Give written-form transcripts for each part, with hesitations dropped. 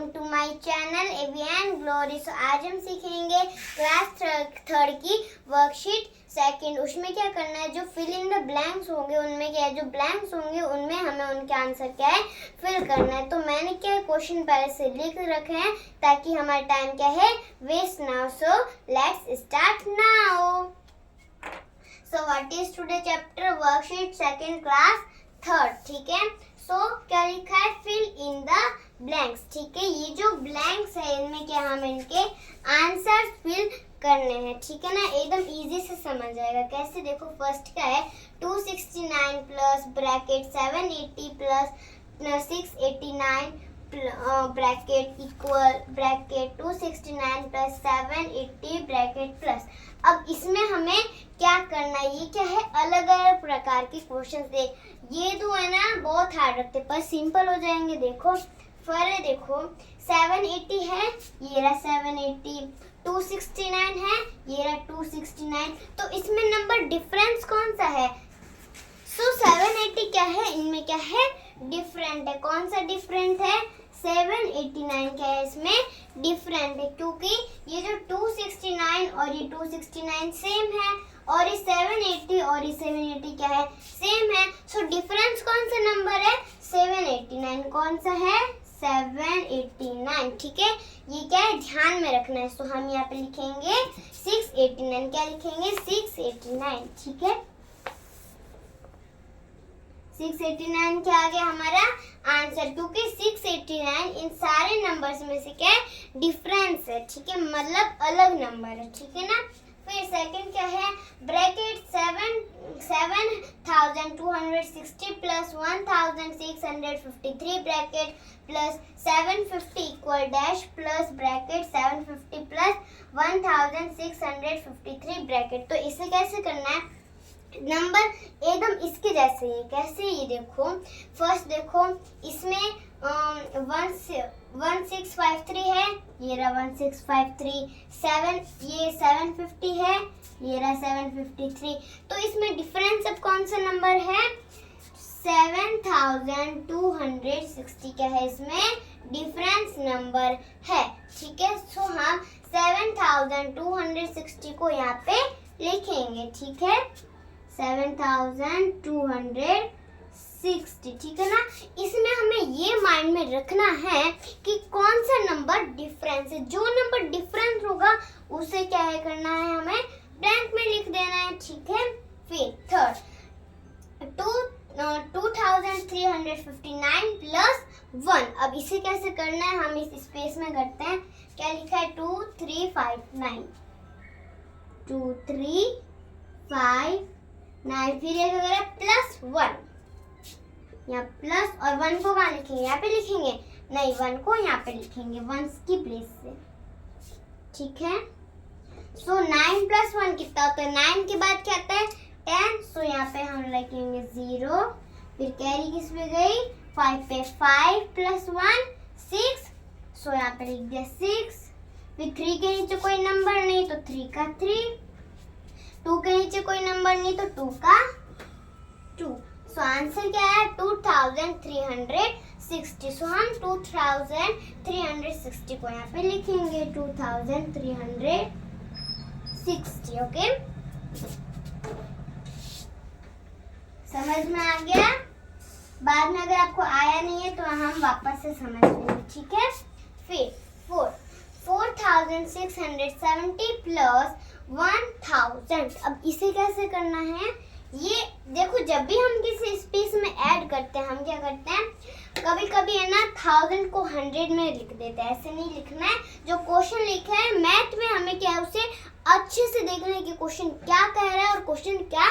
Welcome to my channel avian glory. So आज हम सीखेंगे क्लास थर्ड की वर्कशीट सेकंड। उसमें क्या करना है, जो फिल इन द ब्लैंक्स होंगे उनमें क्या है, जो ब्लैंक्स होंगे उनमें हमें उनके आंसर क्या है फिल करना है। तो मैंने क्या क्वेश्चन पहले से लिख रखे हैं ताकि हमारा टाइम क्या है वेस्ट ना हो। So let's start now. So what is today chapter worksheet second class third, ठीक है। सो क्या लिखा है, फिल इन द ब्लैंक्स, ठीक है। ये जो ब्लैंक्स है इनमें क्या हम इनके आंसर फिल करने हैं, ठीक है ना। एकदम इजी से समझ जाएगा। कैसे, देखो फर्स्ट क्या है 269 plus bracket 780 plus 689 bracket equal bracket 269 plus 780 bracket plus. अब इसमें हमें क्या करना है, ये क्या है अलग अलग प्रकार के क्वेश्चन दे। ये दो है ना बहुत हार्ड रखते पर सिंपल हो जाएंगे। देखो फर्स्ट देखो 780 है, ये रहा 780, 269 है, ये रहा 269। तो इसमें नंबर डिफरेंस कौन सा है? सो 780 क्या है, इनमें क्या है डिफरेंट है। कौन सा डिफरेंट है? 789 क्या है इसमें डिफरेंट है, क्योंकि ये जो 269 और ये 269 सेम है और ये 780 और ये 780 क्या है सेम है। सो डिफरेंस कौन सा नंबर है? 789। कौन सा है? 789, ठीक है। ये क्या है ध्यान में रखना है। सो हम यहाँ पे लिखेंगे 689। क्या लिखेंगे? 689, ठीक है। 689 क्या आ गया हमारा आंसर, क्योंकि 689 इन सारे नंबर्स में से क्या है डिफरेंस है, ठीक है, मतलब अलग नंबर है, ठीक है ना। फिर सेकंड क्या है bracket 7260 plus 1653 bracket plus 750 equal dash plus bracket 750 plus 1653 bracket. तो इसे कैसे करना है, नंबर एकदम इसके जैसे ही। कैसे, ये देखो फर्स्ट देखो इसमें 1653 है, ये रहा 1653, 7 ये 750 है, ये रहा 753। तो इसमें डिफरेंस अब कौन सा नंबर है? 7260 क्या है इसमें डिफरेंस नंबर है, ठीक है। सो हम 7260 को यहाँ पे लिखेंगे, ठीक है। 7260, ठीक है ना। इसमें हमें ये माइंड में रखना है कि कौन सा नंबर डिफरेंस है। जो नंबर डिफरेंस होगा उसे क्या है करना है, हमें ब्लैंक में लिख देना है, ठीक है। फिर थर्ड 2359 प्लस 1। अब इसे कैसे करना है, हम इस स्पेस में करते हैं। क्या लिखा है 2359 फिर एक अगर प्लस 1, यहाँ प्लस और 1 को कहाँ लिखेंगे, यहाँ पे लिखेंगे नहीं, 1 को यहाँ पे लिखेंगे 1 की प्लेस से, ठीक है। सो 9 प्लस 1 कितना होता है? 9 के बाद क्या आता है 10। सो यहाँ पे हम लिखेंगे 0, फिर कैरी किस पे गई 5 पे, 5 प्लस 1 6। सो यहाँ पे लिख दिया 6। फिर 3 के नीचे कोई नंबर नहीं तो 3 का 3, 2 के नीचे कोई नंबर नहीं तो 2 का 2। सो आंसर क्या है 2360। सो हम 2360 को यहाँ पे लिखेंगे 2360, ओके। समझ में आ गया? बाद में अगर आपको आया नहीं है तो हम वापस से समझ लेंगे, ठीक है। फिर 4670 प्लस 1000। अब इसे कैसे करना है, ये देखो जब भी हम किसी स्पेस में ऐड करते हैं हम क्या करते हैं, कभी कभी है ना 1000 को 100 में लिख देते हैं। ऐसे नहीं लिखना है। जो क्वेश्चन लिखा है मैथ में हमें क्या है उसे अच्छे से देखना है कि क्वेश्चन क्या कह रहा है और क्वेश्चन क्या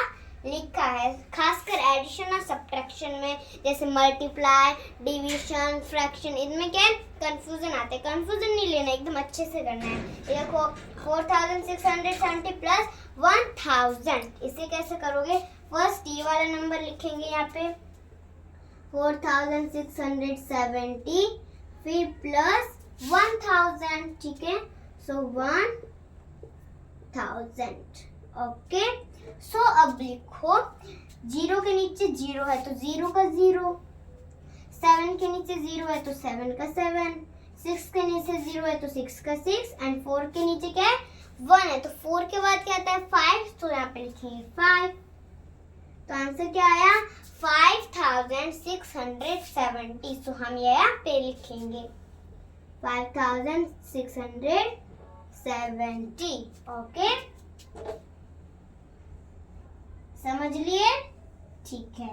लिखा है। खासकर एडिशन और सब्ट्रैक्शन में, जैसे मल्टीप्लाई, डिवीजन, फ्रैक्शन, इनमें क्या है कंफ्यूजन आते हैं। कंफ्यूजन नहीं लेना, एकदम अच्छे से करना है। देखो 4670 प्लस 1000, इसे कैसे करोगे? फर्स्ट ये वाला नंबर लिखेंगे यहाँ पे 4670, फिर प्लस 1000, ठीक है। सो 1000, ओके। सो अब लिखो 0 के नीचे 0 है तो 0 का 0, 7 के नीचे 0 है तो 7 का 7, 6 के नीचे 0 है तो 6 का 6 एंड 4 के नीचे क्या है 1 है तो 4 के बाद क्या आता है 5 तो यहाँ पे लिखेंगे 5। तो आंसर क्या आया 5670। तो हम यहाँ पे लिखेंगे 5670। ओके समझ लिए? ठीक है,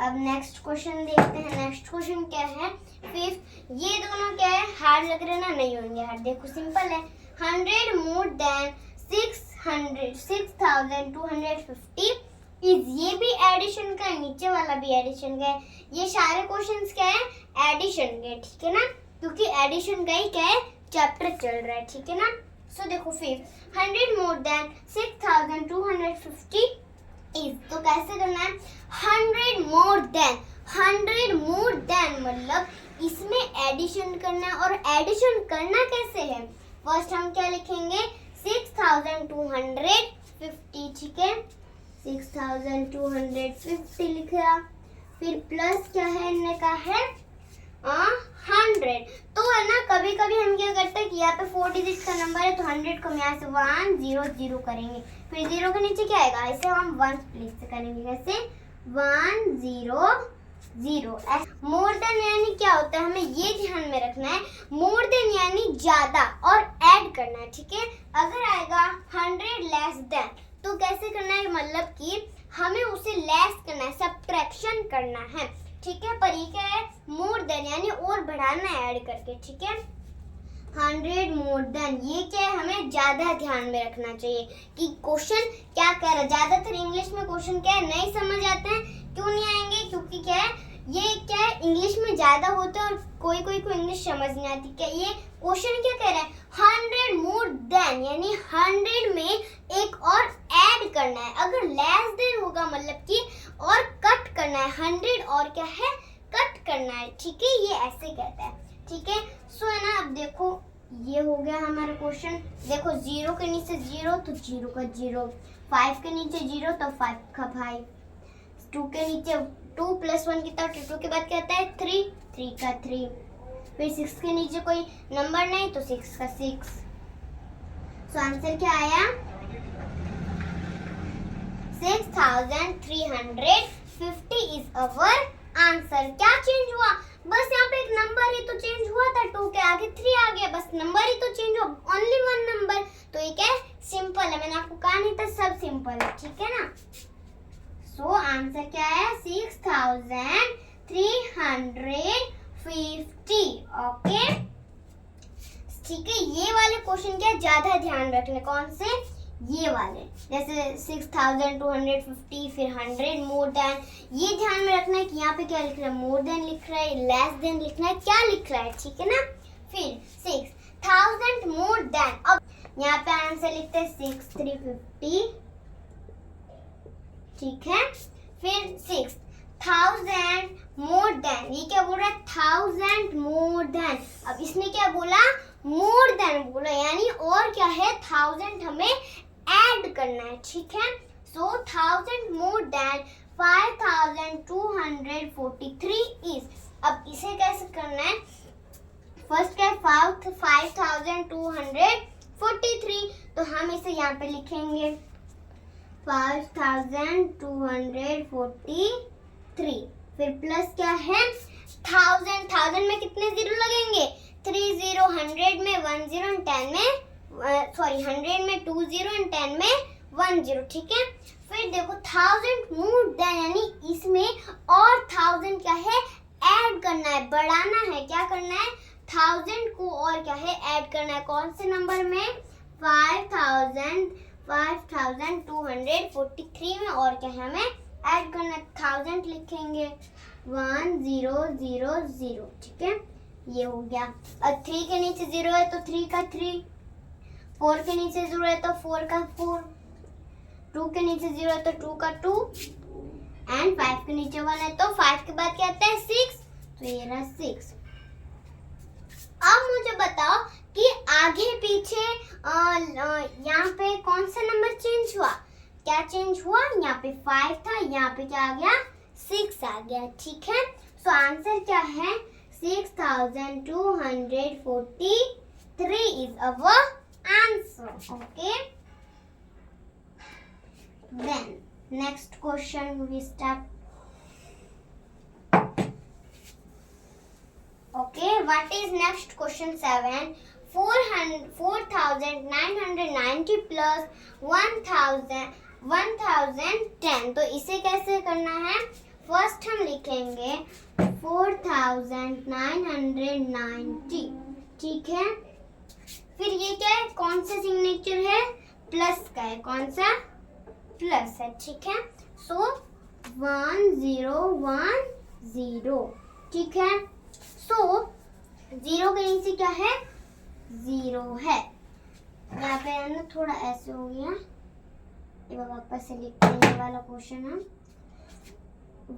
अब नेक्स्ट क्वेश्चन देखते हैं। नेक्स्ट क्वेश्चन क्या है 5th। ये दोनों क्या है हार्ड लग रहे ना, नहीं होंगे हार्ड। देखो सिंपल है 100 मोर देन 6250 इज, ये भी एडिशन का है, नीचे वाला भी एडिशन का है। ये सारे क्वेश्चंस क्या है एडिशन के, ठीक है ना, क्योंकि एडिशन का ही क्या है चैप्टर चल रहा है, ठीक है ना। सो देखो 5th 100 मोर देन 6250 इज, तो कैसे करना है 100 मोर देन मतलब इसमें एडिशन करना है। और एडिशन करना कैसे है, फर्स्ट हम क्या लिखेंगे 6250, ठीक है 6250 लिखा, फिर प्लस क्या है इनने कहा है 100। तो है ना कभी कभी हम क्या करते हैं कि यहाँ पे 4 डिजिट का नंबर है तो 100 को हम यहाँ से 100 करेंगे, फिर 0 के नीचे क्या आएगा, इसे हम 1 प्लेस से करेंगे, कैसे 100। मोर देन यानी क्या होता है, हमें ये ध्यान में रखना है, मोर देन यानी ज्यादा और ऐड करना है, ठीक है। अगर आएगा 100 लेस देन तो कैसे करना है, मतलब कि हमें उसे लेस करना है, सब्ट्रैक्शन करना है, ठीक है। पर ये क्या है मोर देन यानी और बढ़ाना है ऐड करके, ठीक है। 100 मोर देन ये क्या है, हमें ज्यादा ध्यान में रखना चाहिए कि क्वेश्चन क्या कह रहा है। ज्यादातर इंग्लिश में क्वेश्चन क्या है नहीं समझ आते हैं, क्यों नहीं आएंगे, क्योंकि क्या है ये क्या है इंग्लिश में ज्यादा होता है और कोई को इंग्लिश समझ नहीं आती। क्या ये क्वेश्चन क्या कह रहा है 100 मोर देन यानी 100 में एक और ऐड करना है। अगर लेस देन होगा मतलब कि और कट करना है, 100 और क्या है कट करना है, ठीक है, ये ऐसे कहता है, ठीक है। सो है ना, अब देखो ये हो गया हमारा क्वेश्चन। देखो 0 के नीचे 0 तो 0 का 0, 5 के नीचे 0 तो 5 का 5, 2 के नीचे 2 + 1 कितना, 2 के बाद क्या आता है 3 का 3, फिर 6 के नीचे कोई नंबर नहीं तो 6 का 6। सो आंसर क्या आया 6350 इज अवर आंसर। क्या चेंज हुआ, बस यहाँ पे एक नंबर ही तो चेंज हुआ था, 2 के आगे 3 आ गया, बस नंबर ही तो चेंज हुआ, ओनली 1 नंबर। तो ये क्या सिंपल है, मैंने आपको कहा नहीं था सब सिंपल है, ठीक है ना। सो आंसर क्या है 6350। ओके ठीक है, ये वाले क्वेश्चन क्या ज्यादा ध्यान रखने, कौन से ये वाले, जैसे 6250 फिर 100 मोर देन, ये ध्यान में रखना है कि यहाँ पे क्या लिख रहा है मोर देन लिख रहा है, लेस देन लिखना है, क्या लिख रहा है, ठीक है ना। फिर 6000 मोर देन, अब यहाँ पे आंसर लिखते हैं 6350, ठीक है। फिर 6000 मोर देन, ये क्या बोल रहा है 1000 मोर देन, अब इसने क्या बोला मोर देन बोला, यानी और क्या है 1000 हमें ऐड करना है, ठीक है। सो 1000 मोर देन 5243 इज, अब इसे कैसे करना है, फर्स्ट क्या है 5243, तो हम इसे यहाँ पे लिखेंगे 5243, फिर प्लस क्या है 1000 में कितने जीरो लगेंगे 3 0, 100 में 1 0 एंड 10 में 100 में 2 0 एंड 10 में 1 0, ठीक है। फिर देखो 1000 मोर देन यानी इसमें और 1000 क्या है ऐड करना है, बढ़ाना है, क्या करना है 1000 को और क्या है ऐड करना है, कौन से नंबर में 5243 में, और क्या है हमें ऐड करना है 1000 लिखेंगे 1000, ठीक है, ये हो गया। अब 3 के नीचे 0 है तो 3 का 3, 4 के नीचे 0 है तो 4 का 4, 2 के नीचे 0 है तो 2 का 2 एंड 5 के नीचे 1 है तो 5 के बाद क्या आता है 6, तो ये रहा 6। अब मुझे बताओ कि आगे पीछे यहाँ पे कौन सा नंबर चेंज हुआ, क्या चेंज हुआ, यहाँ पे 5 था, यहाँ पे क्या आ गया 6 आ गया, ठीक है। सो आंसर क्या है 6243 is our answer. Okay. Then next question we start. Okay, what is next question 7? 4990 plus 1010. तो इसे कैसे करना है? फर्स्ट हम लिखेंगे 4990, ठीक है। फिर ये क्या है? कौन सा सिग्नेचर है? प्लस का है। कौन सा? प्लस है, ठीक है। सो 1010, ठीक है। सो 0 के नीचे क्या है? 0 है। यहाँ पे है ना, थोड़ा ऐसे हो गया। ये वापस से लिखते हैं, ये वाला क्वेश्चन है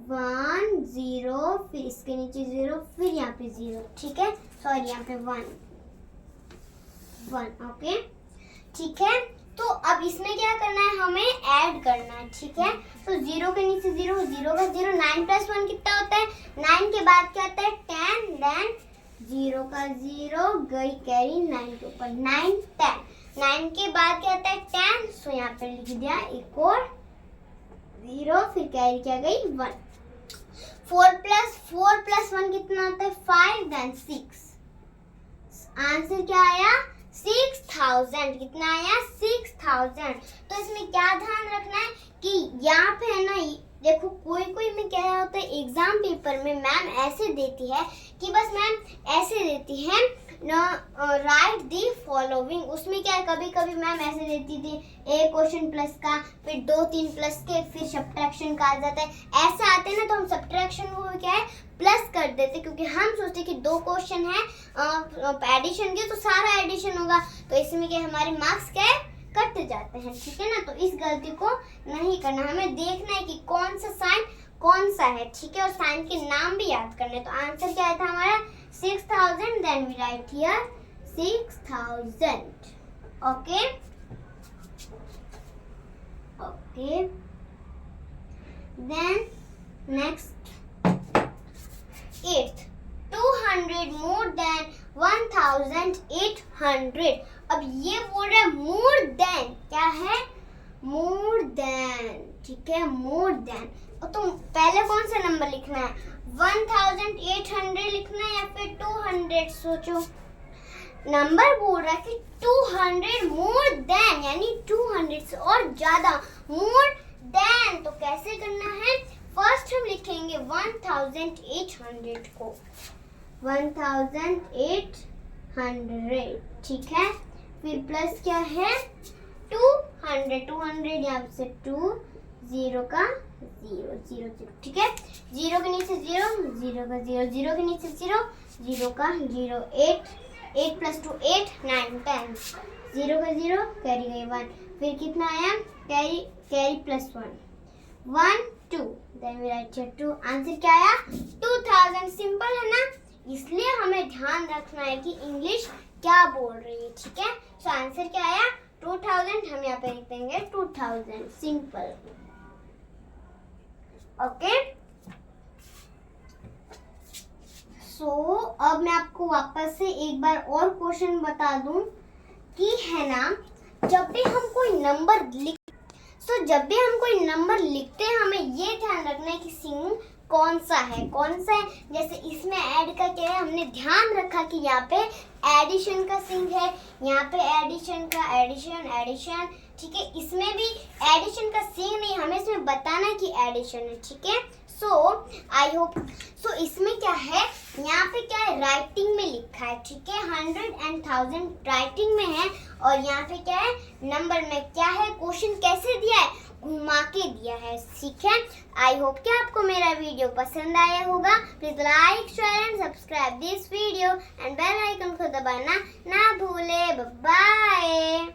1 0, फिर इसके नीचे 0, फिर यहाँ पे 0, ठीक है। सॉरी, यहाँ पे 1 ओके, ठीक है। तो अब इसमें क्या करना है? हमें ऐड करना है, ठीक है। तो 0 के नीचे 0, 0 का 0, 9 + 1 कितना होता है? 9 के बाद क्या आता है? 10, देन 0 का 0, गई कैरी 9 के ऊपर, 9 10। 9 के बाद क्या आता है? 10। सो यहाँ पे लिख दिया एक और 0, फिर कैरी क्या गई? 1। 4 + 1 कितना होता है? 5, देन 6। आंसर क्या आया? 6000। कितना आया? 6000। तो इसमें क्या ध्यान रखना है कि यहाँ पे है ना, देखो कोई में क्या होता है, एग्जाम पेपर में मैम ऐसे देती है कि बस मैम ऐसे देती है राइट दी फॉलोइंग। उसमें क्या है, कभी कभी मैम ऐसे देती थी एक क्वेश्चन प्लस का, फिर 2-3 प्लस के, फिर सब्ट्रैक्शन का आ जाता है। ऐसे आते हैं ना, तो हम सब्ट्रैक्शन को क्या है प्लस कर देते, क्योंकि हम सोचते कि 2 क्वेश्चन है एडिशन के, तो सारा एडिशन होगा, तो इसमें क्या हमारे मार्क्स क्या है कट जाते हैं, ठीक है ना। तो इस गलती को नहीं करना, हमें देखना है कि कौन सा साइन कौन सा है, ठीक है। और साइन के नाम भी याद करने। तो आंसर क्या था हमारा? 6000, then we write here 6000, okay okay. Then next 8th, 200 more than 1800। अब ये बोल रहा है मोर देन, क्या है? मोर देन, ठीक है, मोर देन। तो पहले कौन सा नंबर लिखना है? 1800 लिखना है या फिर 200? सोचो, नंबर बोल रहा है कि 200 मोर देन, यानी 200 से और ज्यादा, मोर देन। तो कैसे करना है? फर्स्ट हम लिखेंगे 1800 को 1800, ठीक है। फिर प्लस क्या है? 200 यहाँ से 2, 0 का 0, 0 0, ठीक है। 0 के नीचे 0, 0 का 0, 0 के नीचे 0, 0 का 0, 8 + 2 8, 9 10, 0 का 0, कैरी गई 1, फिर कितना आया? Carry +1, 1 2, then we write here 2। Answer क्या आया? 2000। सिंपल है ना, इसलिए हमें ध्यान रखना है कि इंग्लिश क्या बोल रही है, ठीक है। सो आंसर क्या आया? 2000। हम यहाँ पे लिख देंगे 2000, सिंपल, ओके। सो अब मैं आपको वापस से एक बार और क्वेश्चन बता दूं कि है ना, जब भी हम कोई नंबर लिखते हैं, हमें ये ध्यान रखना है कि सिंग कौन सा है। जैसे इसमें ऐड का क्या है, हमने ध्यान रखा कि यहाँ पे एडिशन का सिंग है, यहाँ पे एडिशन, ठीक है। इसमें भी एडिशन का सिंग नहीं, हमें इसमें बताना है कि एडिशन है, ठीक है। सो आई होप, सो इसमें क्या है, यहाँ पे क्या है राइटिंग में लिखा है, ठीक है। 100 and 1000 राइटिंग में है, और यहाँ पे क्या है नंबर में क्या है, क्वेश्चन कैसे दिया है, घुमा के दिया है, ठीक है। आई होप कि आपको मेरा वीडियो पसंद आया होगा। Please like, share and subscribe this video and bell icon को दबाना ना भूले। बाय।